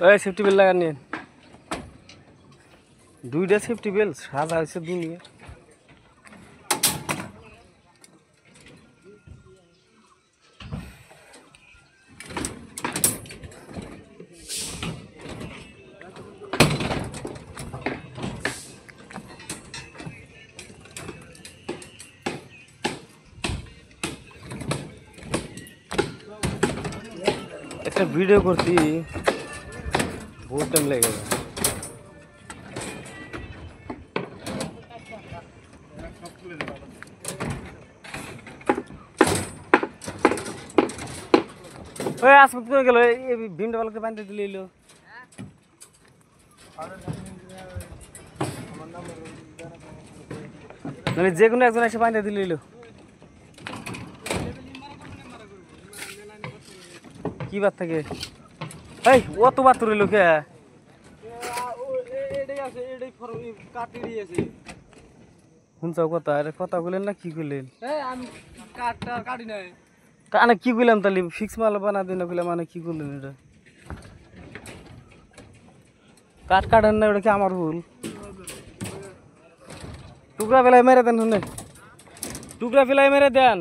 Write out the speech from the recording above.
ওই safety bell লাগান নিন, দুইটা সেফটি বেল সাজা হয়েছে দুনিয়া। একটা ভিডিও করছি, বহুত টাইম লেগে গেল। ওই আসপত করে গেল, এই ভীমটা বালকে বাঁধতে দিলে এলো। মানে যে কোনো একজন এসে বাঁধতে দিলে এলো। কি বাদ থাকে এই অত বাদ রইল কে? শুনছাও কথা, আরে কথা বললেন না কি করলেন? কানে কি করলাম তাহলে? ফিক্স মাল বানা দিন না, মানে কি করলেন? এটা কাঠ কাটেন না, ওটা কি আমার ভুল? টুকরা ফেলাই মেরে দেন, শুনে টুকরা ফেলাই মেরে দেন।